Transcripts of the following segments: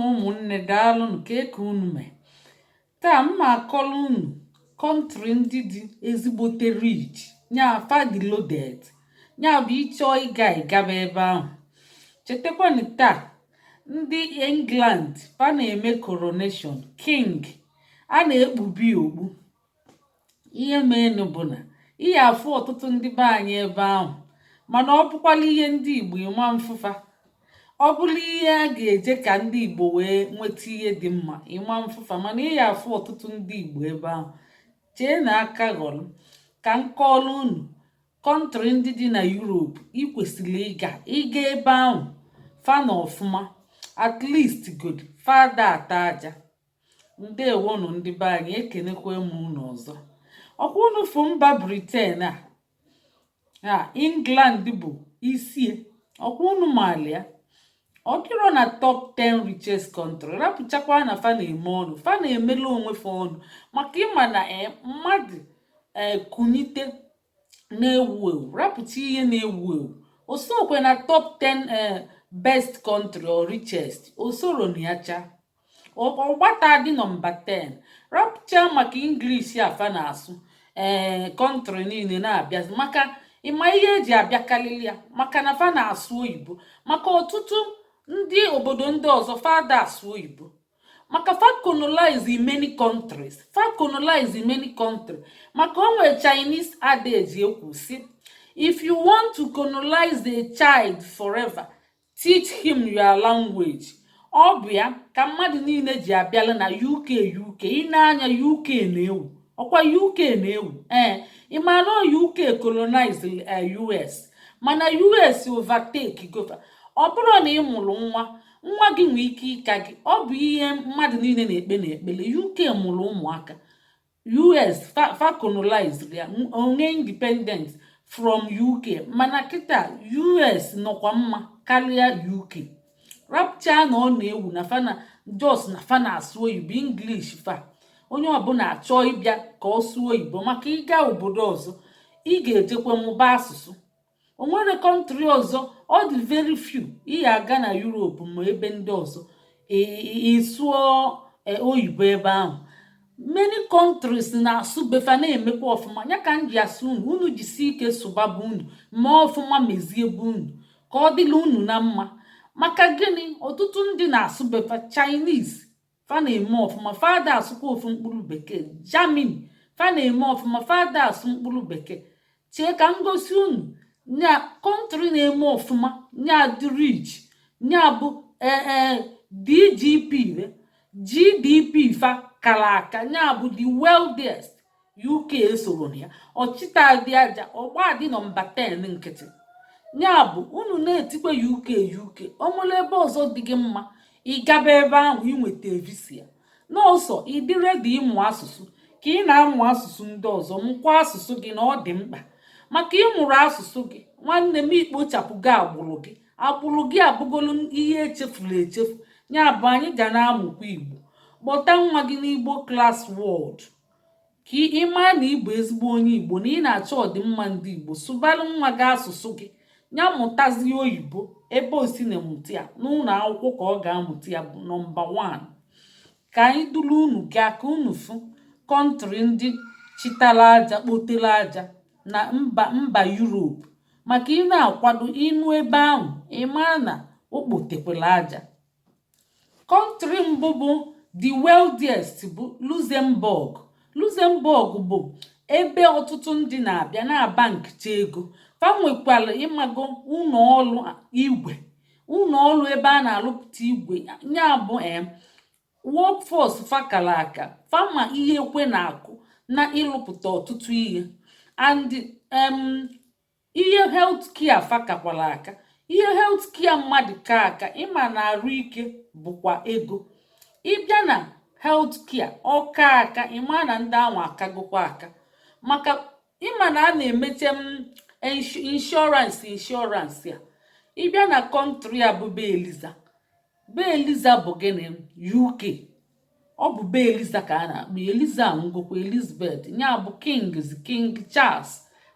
ụmụnne daalụ nke ka unu mee. Taa mma akọlụ unu kọntrị ndị dị ezigbote rich nya fadi loaded, nya bụ ịchọ ịgaba ebe ahụ. Chetakwanụ taa ndị England fa na-eme coronation king, a na-ekpubi okpu. Ihe meenụ bụ na ihe afụ ọtụtụ ndị be anyị ebe ahụ, mana ọ bụkwala ihe ndị Igbo ịma mfụfa. Ọ bụrụ ihe a ga-eje ka ndị Igbo wee nweta ihe dị mma ịma mfụfa, mana ihe afụ ọtụtụ ndị Igbo ebe ahụ. Chee na aka ghọrọ ka nkọọlụ unu kọntrị ndị dị na Europe ikwesịrị ịga ebe ahụ fana ọfụma, at least good fada ata aja. Ndewonu ndị be anyị, ekenekwa m unu ọzọ. Ọkwa unu fụ mba Britain a England bụ isie, ọkwa unu malia ọ dịrọ na top 10 richest country. Rapụchakwa na fa na-eme ọnụ, fa na-emela onwe fa ọnụ, maka ịma na mmadụ kunite na-ewu ewu, rapụcha ihe na-ewu ewu, osokwe na top 10 best country or richest, osoro na ya cha ọgbata dị nọmba 10. Rapụcha maka English afa na-asụ country niile na-abịazi, maka ịma ihe eji abịakarịrị ya maka na fa na-asụ oyibo. Maka ọtụtụ ndị obodo ndị ọzọ fada asụ oyibo, maka fa colonize many countries, maka o nwere Chinese adage ekwu si, if you want to colonize a child forever, teach him your language. Ọ bụ ya ka mmadụ niile ji abịala na UK. Ị na-anya UK na-ewu, ọkwa UK na-ewu. Ịmana UK colonize US, mana US overtake gova. Ọ bụrụ na ị mụrụ nwa gị nwee ike ịka gị, ọ bụ ihe mmadụ niile na-ekpe n'ekpere. UK mụrụ ụmụaka, US fa colonize ya, onye independent from UK, mana kịta US nọkwa mma karịa UK. Rapcha na ọ na-ewu na fana jos na fana asụ oyibo English fa. Onye ọbụla achọ ịbịa ka ọ sụọ oyibo, maka ịga obodo ọzọ ị ga-ejekwa mụba asụsụ. O nwere kọntrị ọzọ ọ dị very few ihe aga na Europe ma ebe ndị ọzọ ịsụọ oyibo ebe ahụ. Many countries na-asụ befa na-emekwa ọfụma. Ya ka m ji asụ unu jisi ike sụbaba unu ma ọfụma mezie ebe unu ka ọ dịla unu na mma. Maka gịnị? Ọtụtụ ndị na-asụ befa Chinese fa na-eme ọfụma, fada asụkwa ofu mkpụrụ bekee. Germany fa na-eme ọfụma, fada asụ mkpụrụ bekee. Chee ka m gosi unu nya kọntrị na-eme ọfụma, nya dị rich, nya bụ GDP fa kara aka, nya bụ the wealthiest. UK esoro ya, ọchịta dị aja, ọgba dị nọmba 10 nkịtị. Nya bụ unu na-etikwa UK ọmụlụ ebe ọzọ dị gị mma, ịgaba ebe ahụ inweta visa. N'ọsọ ịdịrị dị ịmụ asụsụ ka ị na-amụ asụsụ ndị ọzọ, mụkwa asụsụ gị na ọ dị mkpa. Maka ịmụrụ asụsụ gị, nwanne m, ikpochapụgo agbụrụ gị abụgolu ihe echefuru echefu. Ya bụ anyị ga na-amụkwa Igbo. Kpọta nwa gị n'Igbo class word ka ịma na Igbo ezigbo onye Igbo, na ị na-achọ ọdịmma ndị Igbo. Sụbalụ nwa gị asụsụ gị, ya mụtazie oyibo ebe o si na-emụta ya n'ụlọ akwụkwọ ka ọ ga-amụta ya bụ nọmba 1. Ka anyị duru unu gaa ka unu fụ kọntrị ndị chitara aja kpotere aja na mba Europe. Maka ị na-akwado ịnụ ebe ahụ, ịma na okpotekwala aja. Kọntrị mbụ bụ the wealthiest bụ Luxembourg bụ ebe ọtụtụ ndị na-abịa na bankcha ego. Fa nwekwara ịmago ụlọ ọrụ ebe a na-arụpụta igwe, ya bụ workforce fa kara aka. Fama ihe ekwe na-akụ na ịrụpụta ọtụtụ ihe, and ihe health care fa kakwara aka. Ihe health care mmadụ ka aka, ịma na arụ ike bụkwa ego. Ịbịa na health care ọka aka, ịma na ndị ahụ akagokwa aka. Maka ịma na a na-emeche insurance ya. Ịbịa na kọntrị a bụ be Eliza bụ gịnị? UK. Ọ bụ be Eliza ka a na-akpọ Eliza ngokwa Elizabeth, ya bụ King Charles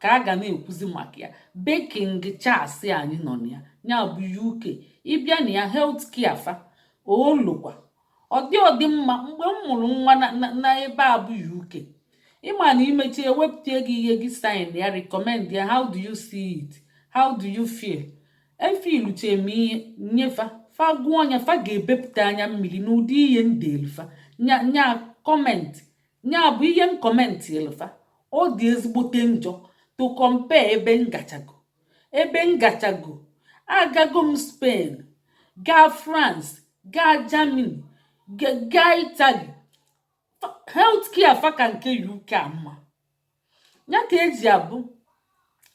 ka a ga na-ekwuzi maka ya. Be King Charles anyị nọ na ya, ya bụ UK. Ịbịa na ya health care fa olukwa ọdị mma mgbe m mụrụ nwa na ebe a bụ UK. Ịma na imechi ewepụta gị ihe gị sign ya recommend ya, how do you see it, how do you feel? Efiluche m ihe nyefa fa gụọ nya fa ga-ebepụta anya mmiri n'ụdị ihe ndelifa nya kọment nya bụ ihe m kọmentilfa. Ọ dị ezigbote njọ to compare ebe ngachago agago m Spain, gaa France, gaa Germany, gaa Italy. Healthcare fa ka nke UK mma. Ya ka eji abụ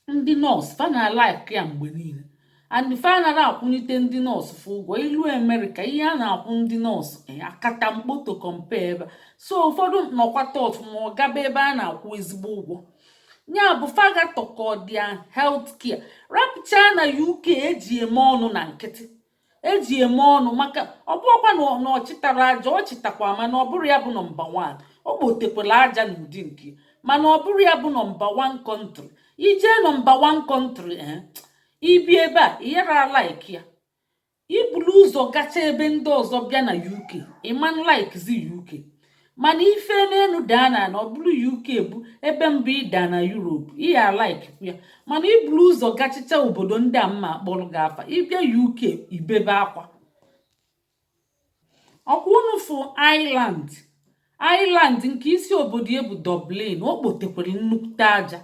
ndị nọọsụ fa na-alaiki ya mgbe niile, and fa anaghị akwụnite ndị nọọsụ fa ụgwọ. Ilu Amerịka ihe a na-akwụ ndị nọọsụ akata mkpoto compare ebe. So ụfọdụ nọkwata ọfụma ọ gaba ebe a na-akwụ ezigbo ụgwọ. Ya bụ faga tọkọ dia healthcare rapụcha na UK eji eme ọnụ na nkịtị, eji eme ọnụ maka ọ bụrụkwa na ọ chịtara aja, ọ chịtakwa mana ọ bụrụ ya bụ nọmba 1. Ọ kpotekwala aja n'ụdị nke mana ọ bụrụ ya bụ nọmba 1 kọntrị. Ije nọmba 1 kọntrị ibi ebe a ịyara like ya, ibulu ụzọ gacha ebe ndị ọzọ bịa na UK ịman likezi UK. Mana ife n'elu daa na ọ bụrụ UK bụ ebe mbụ ịda na Europe ihe like ya. Mana ibulu ụzọ gachicha obodo ndị a mma akpọrọ gị afa, ịbịa UK ibebe akwa. Ọkwa unu fụ Ireland nke isi obodo ya bụ Dublin, o kpotekwere nnukwute aja.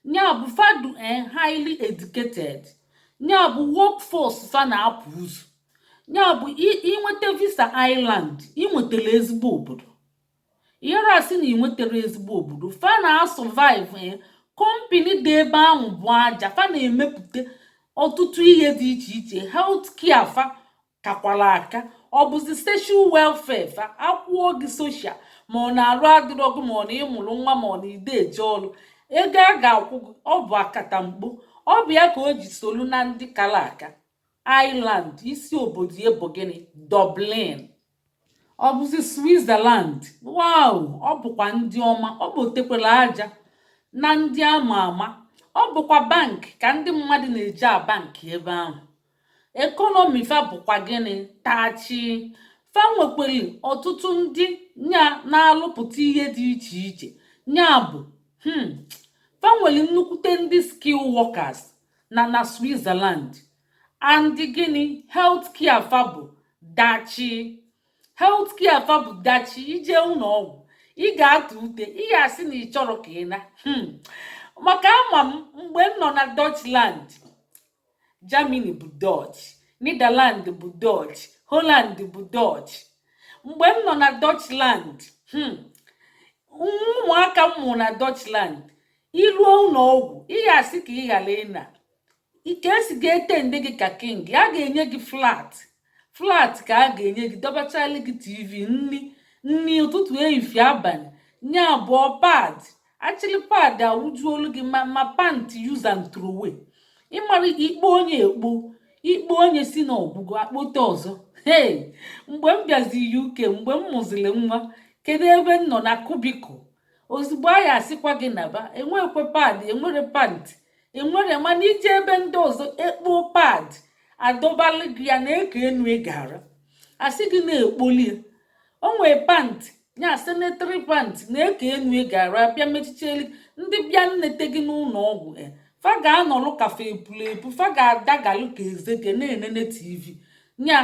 Nya bụ fadu highly educated, nya bụ workforce fa na-apụ ụzọ. Nya bụ inweta visa Ireland inwetara ezigbo obodo. Ịghara asị na inwetara ezigbo obodo, fa na-asọvive kọmpini dị ebe ahụ bụ aja. Fa na-emepụta ọtụtụ ihe dị iche iche. Healthcare fa kakwara aka. Ọ bụzi social welfare fa akwụọ gị social ma ọ na-arụ adịrọgụ ma ọ na ịmụrụ nwa ma ọ na ide eje ọrụ, ego a ga-akwụ gị ọ bụ akatamkpo. Ọ bụ ya ka o ji solu na ndị kara aka. Ireland isi obodo ya bụ gịnị? Dublin. Ọ bụzi Switzerland, wow, ọ bụkwa ndị ọma. Ọ bụ otekwere aja na ndị ama ama. Ọ bụkwa bank ka ndị mmadụ na-eji abanki ebe ahụ. Ekọnọmi fa bụkwa gịnị? Tachi. Fa nwekwere ọtụtụ ndị nya na-alụpụta ihe dị iche iche. Nya bụ fa nwere nnukwute ndị skill workers na Switzerland. And gịnị? Healthcare fa bụ dachi. Healthcare fa bụ dachi. Ije ụlọ ọgwụ ị ga-atụ ute, ị ga-asị na ị chọrọ ka ị na maka ama m mgbe m nọ na Dutchland, Germany bụ Dutch, Netherland bụ Dutch, Holland bụ Dutch. Mgbe m nọ na Dutchland, ụmụaka m mụrụ na Dutchland, iruo ụlọ ọgwụ ị ga-asị ka ị ghara ịna ike esi ga-ete ndị gị ka king. A ga-enye gị flat ka a ga-enye gị, dọbachala gị TV, nri ụtụtụ, ehihie, abalị. Nya abụọ pad achịlị pad awụjuolu gị ma panti use and throw away. Ịmara ikpo onye ikpo onye si n'ọgwụgwọ akpote ọzọ. Mgbe m bịazi UK, mgbe m mụziri nwa, kedu ebe m nọ? Na kubikụ. Ozugbo a ya asịkwa gị naba, enwekwe pad, enwere panti, enwere. mana ije ebe ndị ọzọ ekpo pad adọbalị gị ya na-eke enu gara asị gị na-ekpolie. O nwee panti nya sanitary panti na-eke enu gara bịa mechicheli ndị bịa nnete gị n'ụlọ ọgwụ. Fa ga-anọlụ kafe epu, fa ga-adagalụ ka ezeke na-enene TV. Nya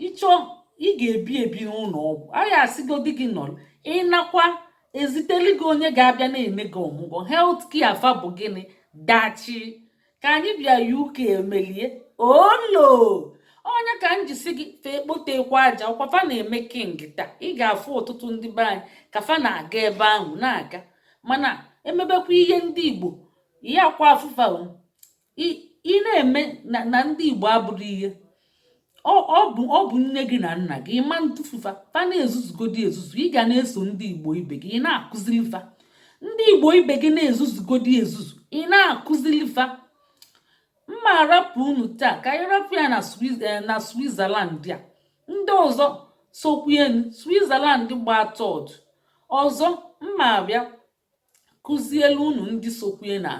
ịchọ ị ga-ebi n'ụlọ ọgwụ, a ya asịgodi gị nọrọ ịnakwa eziteli gị onye ga-abịa na-eme gị ọmụgwọ. Healthcare fa bụ gịnị? Dachi. Ka anyị bịa UK emelie olo onye ka m jisi gị fa ekpotekwa aja. Ọkwa fa na-eme king taa. Ị ga-afụ ọtụtụ ndị be anyị ka fa na-aga ebe ahụ na-aga, mana emebekwa ihe ndị Igbo ihe akwa afụfa ị na-eme na ndị Igbo abụrụ ihe. Ọ bụ nne gị na nna gị ịma ntụfufa fa na-ezuzugodi ezuzu. Ị ga na-eso ndị Igbo ibe gị ị na-akụzili fa. Ndị Igbo ibe gị na-ezuzugodi ezuzu ị na-akụzili fa. Mma arapụ unu taa ka anyị rapụ ya na Switzerland a. Ndị ọzọ sokwuenu Switzerland gbaa third. Ọzọ mma abịa kụzielu unu ndị sokwuenu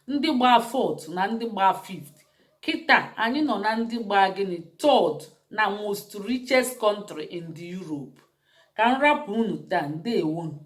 ndị gbaa fourth na ndị gbaa fifth. Kịta anyị nọ na ndị gbaa gịnị? Third na most richest country in the Europe. Ka m rapụ unu taa, ndewonu.